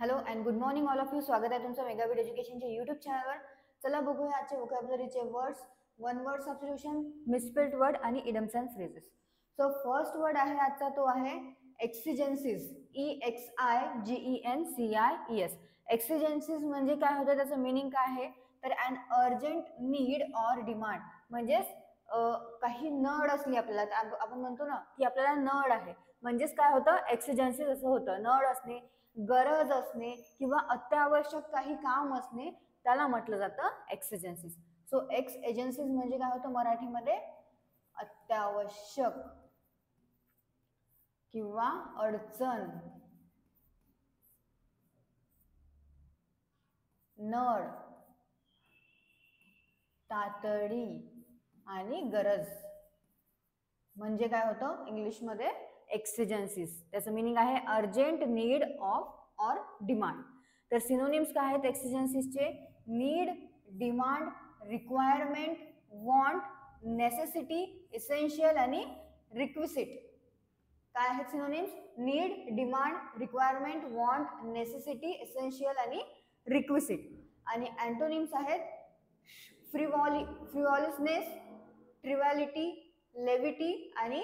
Hello and good morning all of you. स्वागत आहे तुमचं मेगाबीट एज्युकेशनच्या यूट्यूब चॅनलवर. चला बघूया आजचे व्होकॅब्युलरीचे words. One word substitution, misspelled word आणि idioms and phrases. So first word आहे आजचा तो आहे एक्सिजेन्सीज. EXIGENCIES. एक्सिजेन्सीज म्हणजे काय होतं, त्याचं मिनिंग काय आहे तर अन अर्जंट नीड ऑर डिमांड. म्हणजेच काही नड असली आपल्याला, आपण म्हणतो ना की आपल्याला नड आहे, म्हणजेच काय होतं एक्सिजेन्सीज असं होतं. नड असणे, गरज असणे किंवा अत्यावश्यक काही काम असणे, त्याला म्हटलं जातं एक्सिजेन्सीज. सो एक्स एजन्सीज म्हणजे काय होतं मराठीमध्ये, अत्यावश्यक किंवा अडचण, नड, तातडी आणि गरज म्हणजे काय होतं इंग्लिशमध्ये एक्सिजेन्सीज. त्याचं मिनिंग आहे urgent need of or demand. तर सिनोनिम्स काय आहेत एक्सिजेन्सीजचे? Need, demand, requirement, want, necessity, essential आणि रिक्विसिट. काय आहेत synonyms? Need, demand, requirement, want, necessity, essential आणि रिक्विसिट. आणि अँटोनिम्स आहेत फ्रिव्हॉलिसनेस, ट्रिव्हॅलिटी, लेविटी आणि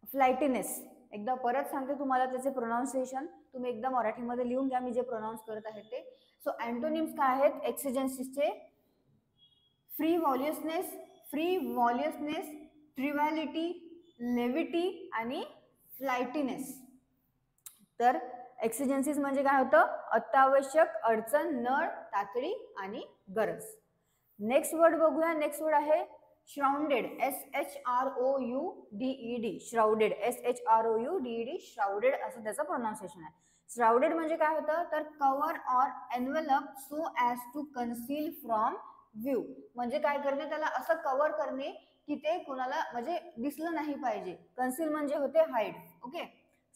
फ्लाइटीनेस. एकदा परत सांगते तुम्हाला त्याचे प्रोनाउन्सिएशन, तुम्ही एकदा मराठीमध्ये लिहून घ्या मी जे प्रोनाउन्स करत आहे ते. सो अँटोनिम्स काय आहेत एक्सिजेन्सीजचे? फ्रिव्हॉलियसनेस, ट्रिव्हॅलिटी, लेविटी आणि फ्लाइटीनेस. तर एक्सिजेन्सीज म्हणजे काय होतं? अत्यावश्यक, अडचण, नळ, तातडी आणि गरज. नेक्स्ट वर्ड बघूया. नेक्स्ट वर्ड आहे श्राउंडेड. SHROUDED. श्राउडेड. SHROUDED. श्राउडेड असं त्याचं प्रोनाउन्सिएशन आहे. श्राउडेड म्हणजे काय होतं तर cover or envelop so as to conceal from view. म्हणजे काय करणे, त्याला असं कव्हर करणे की ते कोणाला म्हणजे दिसलं नाही पाहिजे. कन्सील म्हणजे होते hide. Okay.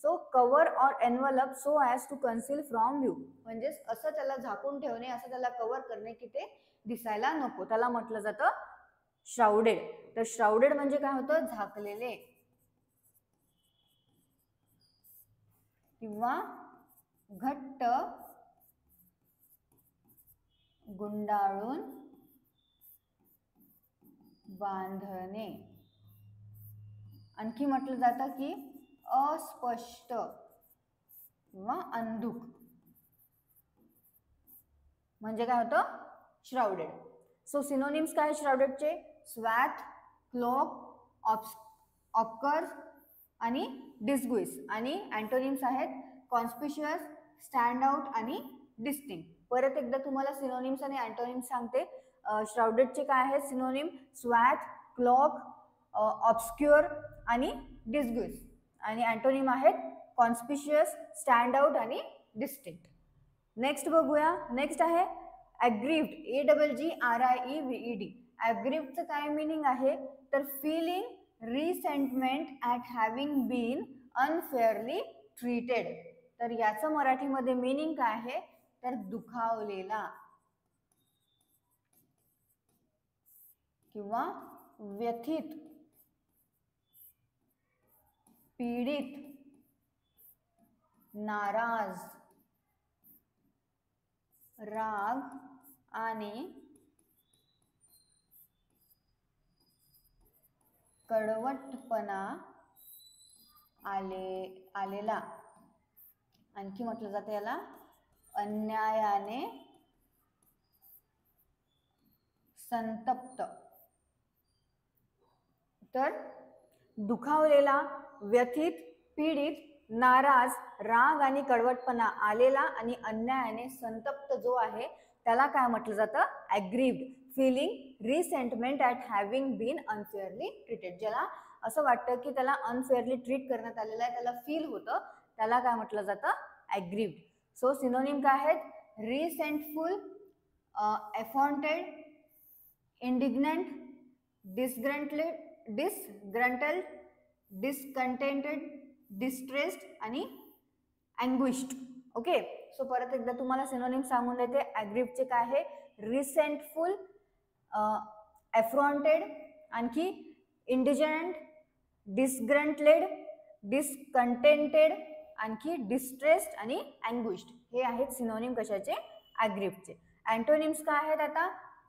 So cover or envelop so as to conceal from view म्हणजे असं त्याला झाकून ठेवणे, असं त्याला कव्हर करणे की ते दिसायला नको, त्याला म्हटलं जातं श्राउडेड. तर श्राउडेड म्हणजे काय होतं? झाकलेले किंवा घट्ट गुंडाळून बांधणे. आणखी म्हटलं जातं की अस्पष्ट किंवा अंधुक म्हणजे काय होतं श्राउडेड. सो सिनोनिम्स काय श्राउडेडचे? स्वॅथ, क्लोक, ऑब्स्कर्स आणि डिस्ग्विस. आणि अँटोनिम्स आहेत कॉन्स्पिशियस, स्टँड आउट आणि डिस्टिंक्ट. परत एकदा तुम्हाला सिनोनिम्स आणि अँटोनिम्स सांगते. श्राउडेडचे काय आहेत सिनोनिम? स्वॅथ, क्लॉक, ऑब्स्क्युअर आणि डिस्ग्विस. आणि अँटोनिम आहेत कॉन्स्पिशियस, स्टँड आउट आणि डिस्टिंक्ट. नेक्स्ट बघूया. नेक्स्ट आहे ॲग्रीव्ड. AGGRIEVED. ॲग्रीव्डचं काय मिनिंग आहे तर feeling resentment at having been unfairly treated. तर याचं मराठीमध्ये मिनिंग काय आहे तर दुखावलेला किंवा व्यथित, पीडित, नाराज, राग आणि कडवटपणा आलेला. आणखी म्हटलं जातं याला अन्यायाने संतप्त. तर दुखावलेला, व्यथित, पीडित, नाराज, राग आणि कडवटपणा आलेला आणि अन्यायाने संतप्त जो आहे त्याला काय म्हटलं जातं aggrieved. Feeling resentment at having been unfairly treated. ज्याला असं वाटतं की त्याला अनफेअरली ट्रीट करण्यात आलेलं आहे, त्याला फील होतं, त्याला काय म्हटलं जातं ॲग्रीव्ड. सो सिनोनिम काय आहेत? रिसेंटफुल, एफॉन्टेड, इंडिग्नंट, डिसग्रंटल्ड, डिसकंटेंटेड, डिस्ट्रेस्ड आणि अँग्विश्ड. ओके. सो परत एकदा तुम्हाला सिनोनिम सांगून देते. ॲग्रीव्डचे काय आहे? रिसेंटफुल, एफ्रॉन्टेड, आणखी इंडिजनंट, डिसग्रंटलेड, डिसकंटेंटेड आणखी डिस्ट्रेस्ड आणि अँग्विश्ड हे आहेत सिनोनिम कशाचे, ॲग्रीवचे. अँटोनिम्स काय आहेत आता,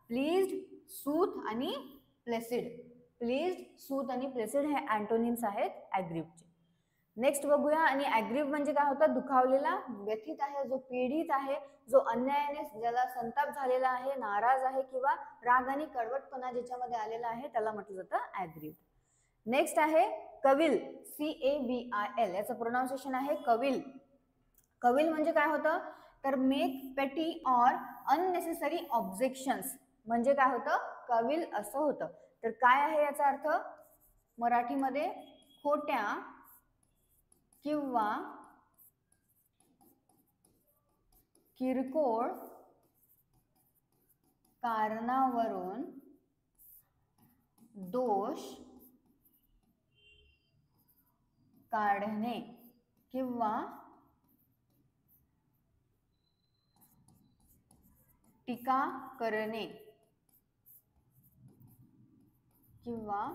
प्लीज्ड, सूथ आणि प्लेसिड. प्लीज्ड, सूथ आणि प्लेसिड हे अँटोनिम्स आहेत ॲग्रीवचे. नेक्स्ट बघूया. आणि ॲग्रीव म्हणजे काय होतं, दुखावलेला, व्यथित आहे, जो पीडित आहे, जो अन्यायाने ज्याला संताप झालेला आहे, नाराज आहे किंवा राग आणि कडवटपणा ज्याच्यामध्ये आलेला आहे त्याला म्हटलं जातं ॲग्रीव. नेक्स्ट आहे कविल, CAVIL, याचं प्रोनाउन्सिएशन आहे कविल. कविल म्हणजे काय होतं, तर मेक पेटी ऑर अननेसेसरी ऑब्जेक्शन्स म्हणजे काय होतं, कविल असं होतं. तर काय आहे याचा अर्थ मराठीमध्ये, खोट्या किंवा किरकोळ कारणावरून दोष काढणे किंवा टीका करणे किंवा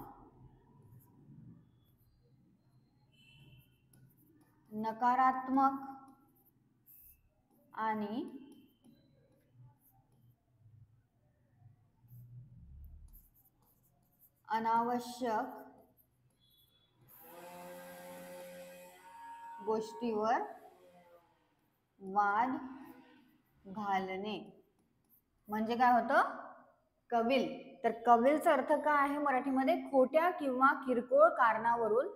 नकारात्मक आणि अनावश्यक गोष्टीवर वाद घालणे म्हणजे काय होतं, कविल. तर कविलचा अर्थ काय आहे मराठीमध्ये, खोट्या किंवा किरकोळ कारणावरून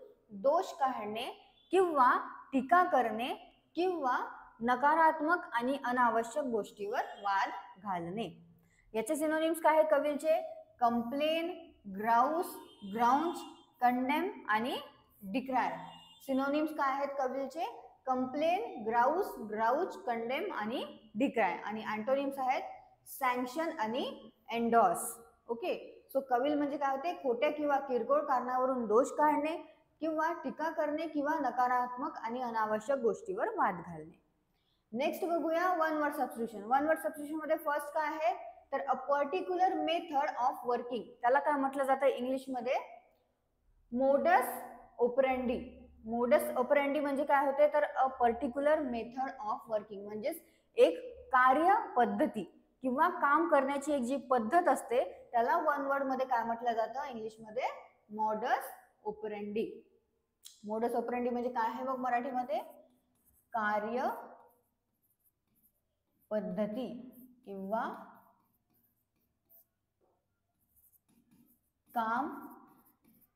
दोष काढणे किंवा टीका करणे किंवा नकारात्मक आणि अनावश्यक गोष्टीवर वाद घालणे. याचे सिनोनिम्स काय आहे कविलचे, कंप्लेन, ग्राउस, ग्राउंज, कंडेम आणि डिक्राय. सिनोनिम्स काय आहेत कविलचे, कंप्लेन, ग्राउस, ग्राउज, कंडेम आणि डिक्राय. आणि अँटोनिम्स आहेत सँक्शन आणि एंडॉर्स. ओके, सो कविल म्हणजे काय होते, खोट्या किंवा किरकोळ कारणावरून दोष काढणे किंवा टीका करणे किंवा नकारात्मक आणि अनावश्यक गोष्टीवर वाद घालणे. नेक्स्ट बघूया one word substitution. One word substitution मध्ये फर्स्ट काय आहे, तर a particular method of working, त्याला काय म्हटलं जातं इंग्लिशमध्ये, मोडस ऑपरेंडी. मोडस ऑपरेंडी म्हणजे काय होते, तर a particular method of working म्हणजेच एक कार्य पद्धती किंवा काम करण्याची एक जी पद्धत असते त्याला वन वर्ड मध्ये काय म्हटलं जातं इंग्लिशमध्ये, मोडस ऑपरेंडी. मोडस ऑपरेंडी म्हणजे काय आहे बघ मराठीमध्ये, कार्य पद्धती किंवा काम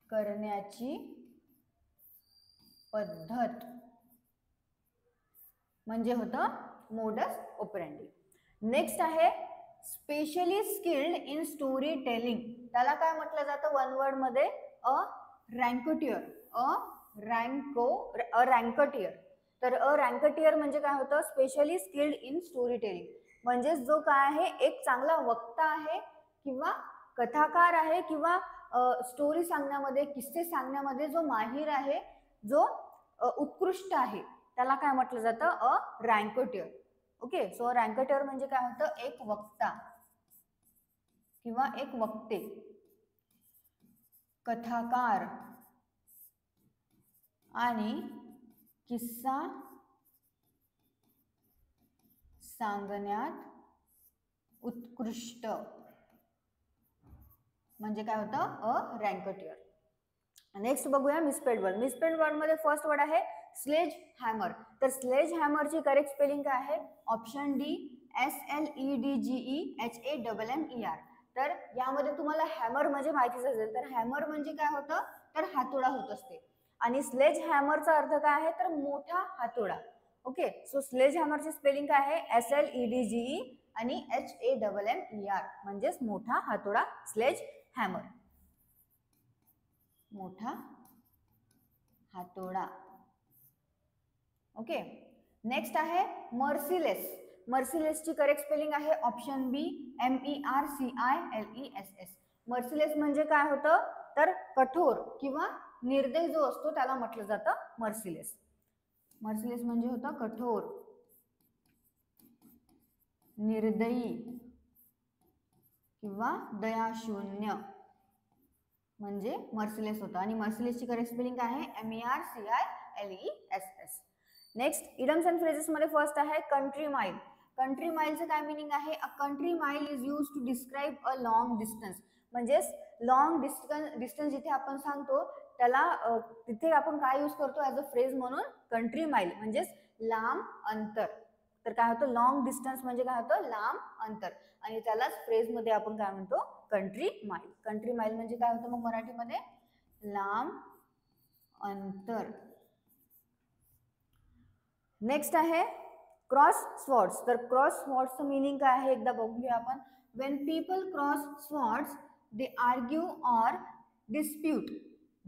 करण्याची पद्धत म्हणजे होतं मोडस ऑपरेंडी. नेक्स्ट आहे specially skilled in story telling. त्याला काय म्हटलं जातं वन वर्ड मध्ये, अ रँकटियर. रँकटियर. तर अ रँकटियर म्हणजे काय होतं, specially skilled in story telling म्हणजे जो काय आहे एक चांगला वक्ता आहे किंवा कथाकार आहे किंवा स्टोरी सांगण्यामध्ये, किस्से सांगण्यामध्ये जो माहीर आहे, जो उत्कृष्ट आहे त्याला काय म्हटलं जातं, अ रँकटियर. ओके, सो रँकटियर म्हणजे काय होतं, एक वक्ता किंवा एक वक्ते, कथाकार आणि किस्सा सांगण्यात उत्कृष्ट म्हणजे काय होतं, अ रँकटियर. नेक्स्ट बघूया मिसस्पेल्ड वर्ड. मिसस्पेल्ड वर्ड मध्ये फर्स्ट वर्ड आहे स्लेज हॅमर. तर स्लेज हॅमरची करेक्ट स्पेलिंग काय आहे, ऑप्शन डी, SLEDGEHAMMER. तर यामध्ये तुम्हाला हॅमर म्हणजे माहितीच असेल, तर हॅमर म्हणजे काय होतं, तर हातोडा होत असते. आणि स्लेज हॅमरचा अर्थ काय आहे, तर मोठा हातोडा. ओके, सो स्लेज हॅमरची स्पेलिंग काय आहे, SLEDGE आणि HAMMER म्हणजेच मोठा हातोडा, स्लेज हॅमर, मोठा हातोडा. ओके, नेक्स्ट आहे मर्सिलेस. मर्सिलेसची करेक्ट स्पेलिंग आहे ऑप्शन बी, MERCILESS. मर्सिलेस म्हणजे काय होतं, तर कठोर किंवा निर्दयी जो असतो त्याला म्हटलं जातं मर्सिलेस. मर्सिलेस म्हणजे होतं कठोर, निर्दयी किंवा दयाशून्य म्हणजे मर्सिलेस होतं. आणि मर्सिलेसची करेक्ट स्पेलिंग काय आहे, MERCILESS. Next idioms and phrases मध्ये फर्स्ट आहे कंट्री माईल. कंट्री माईलचं काय मिनिंग आहे? A country mile is use to describe a long distance. म्हणजेच लॉंग डिस्टन्स जिथे आपण सांगतो त्याला तिथे आपण काय यूज करतो ॲज अ फ्रेज म्हणून कंट्री माईल म्हणजेच लांब अंतर. तर काय होतं लॉंग डिस्टन्स म्हणजे काय होतं लांब अंतर आणि त्यालाच फ्रेज मध्ये आपण काय म्हणतो कंट्री माईल. कंट्री माईल म्हणजे काय होतं मग मराठीमध्ये लांब अंतर. नेक्स्ट आहे क्रॉस स्वॉर्ड्स. तर क्रॉस स्वॉर्ड्सचं मीनिंग काय आहे एकदा बघूया आपण. When people cross swords they argue or dispute.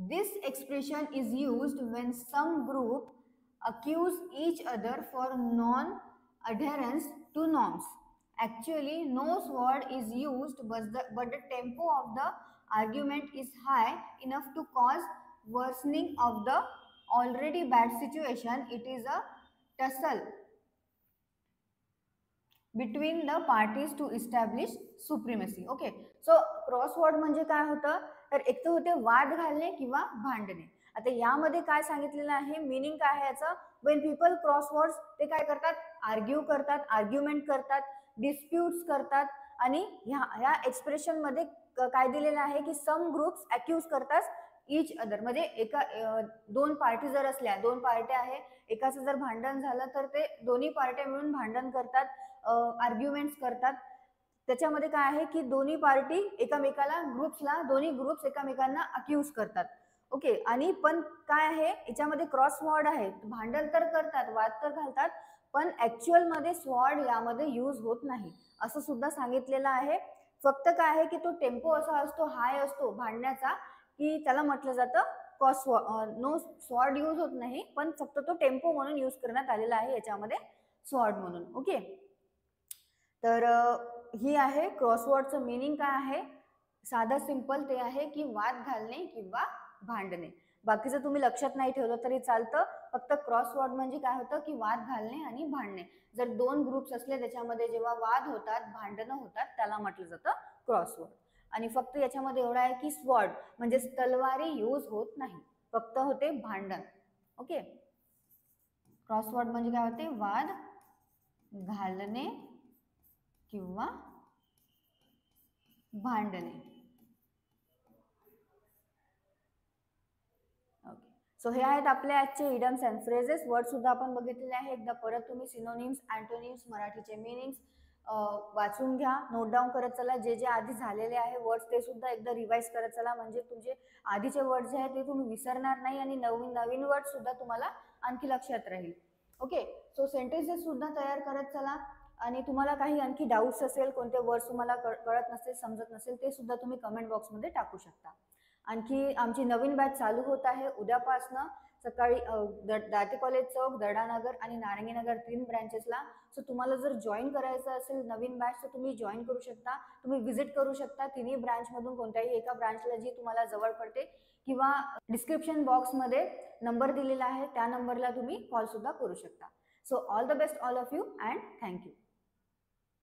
This expression is used when some group accuse each other for non-adherence to norms. Actually, no sword is used, but the tempo of the argument is high enough to cause worsening of the already bad situation. It is a tussle between the parties to establish supremacy. Okay, so crossword म्हणजे काय होतं तर एक तर होते वाद घालणे किंवा भांडणे. आता यामध्ये काय सांगितलेलं आहे मीनिंग काय आहे याचं? वेन पीपल क्रॉसवर्ड्स ते काय करतात आर्ग्यू करतात, आर्ग्युमेंट करतात, डिस्प्यूट्स करतात आणि ह्या एक्सप्रेशन मध्ये काय दिलेलं आहे की सम ग्रुप्स अक्यूज करतात इच अदर. म्हणजे एका दोन पार्टी जर असल्या, दोन पार्ट्या आहे, एकाचं जर भांडण झालं तर ते दोन्ही पार्ट्या मिळून भांडण करतात, आर्ग्युमेंट्स करतात. त्याच्यामध्ये काय आहे की दोन्ही पार्टी एकमेकाला ग्रुप्सला दोन्ही ग्रुप्स एकमेकांना अक्यूज करतात. ओके, आणि पण काय आहे याच्यामध्ये क्रॉस स्वॉर्ड आहे, भांडण तर करतात, वाद तर घालतात, पण ऍक्च्युअल मध्ये स्वॉर्ड यामध्ये यूज होत नाही असं सुद्धा सांगितलेलं आहे. फक्त काय आहे की तो टेम्पो असा असतो, हाय असतो भांडण्याचा, की त्याला म्हटलं जातं क्रॉस नो स्वॉर्ड यूज होत नाही, पण फक्त तो टेम्पो म्हणून यूज करण्यात आलेला आहे याच्यामध्ये स्वॉर्ड म्हणून. ओके, तर ही आहे क्रॉसवर्डचं मीनिंग काय आहे साधा सिंपल ते आहे की वाद घालणे किंवा भांडणे. बाकीचं तुम्ही लक्षात नाही ठेवलं तरी चालतं, फक्त क्रॉसवर्ड म्हणजे काय होतं की वाद घालणे आणि भांडणे. जर दोन ग्रुप्स असले त्याच्यामध्ये जेव्हा वाद होतात, भांडणं होतात, त्याला म्हटलं जातं क्रॉसवर्ड. आणि फक्त याच्यामध्ये एवढं आहे की स्वॉर्ड म्हणजे तलवारी यूज होत नाही, फक्त होते भांडण. ओके, क्रॉसवर्ड म्हणजे काय होते वाद घालणे किंवा भांडणे. ओके, सो हे आहेत आपले आजचे इडम्स अँड फ्रेजेस. वर्ड सुद्धा आपण बघितलेले आहे. एकदा परत तुम्ही सिनोनिम्स, अँटोनिम्स, मराठीचे मीनिंग्स वाचून घ्या, नोट डाऊन करत चला. जे जे आधी झालेले आहे वर्ड्स ते सुद्धा एकदा रिवाइज करत चला, म्हणजे तुमचे आधीचे वर्ड जे आहेत ते तुम्ही विसरणार नाही आणि नवीन नवीन वर्ड सुद्धा तुम्हाला आणखी लक्षात राहील. ओके, सो सेंटेन्सेस सुद्धा तयार करत चला. आणि तुम्हाला काही आणखी डाऊट्स असेल, कोणते वर्ड्स तुम्हाला कळत नसेल, समजत नसेल, ते सुद्धा तुम्ही कमेंट बॉक्समध्ये टाकू शकता. आणखी आमची नवीन बॅच चालू होत आहे उद्यापासनं सकाळी दाते कॉलेज चौक, दर्डानगर आणि नारंगीनगर 3 ब्रँचेसला. सो तुम्हाला जर जॉईन करायचं असेल नवीन बॅच तर तुम्ही जॉईन करू शकता, तुम्ही विजिट करू शकता तिन्ही ब्रँचमधून कोणत्याही एका ब्रँचला जी तुम्हाला जवळ पडते, किंवा डिस्क्रिप्शन बॉक्समध्ये नंबर दिलेला आहे त्या नंबरला तुम्ही कॉल सुद्धा करू शकता. So all the best all of you and thank you.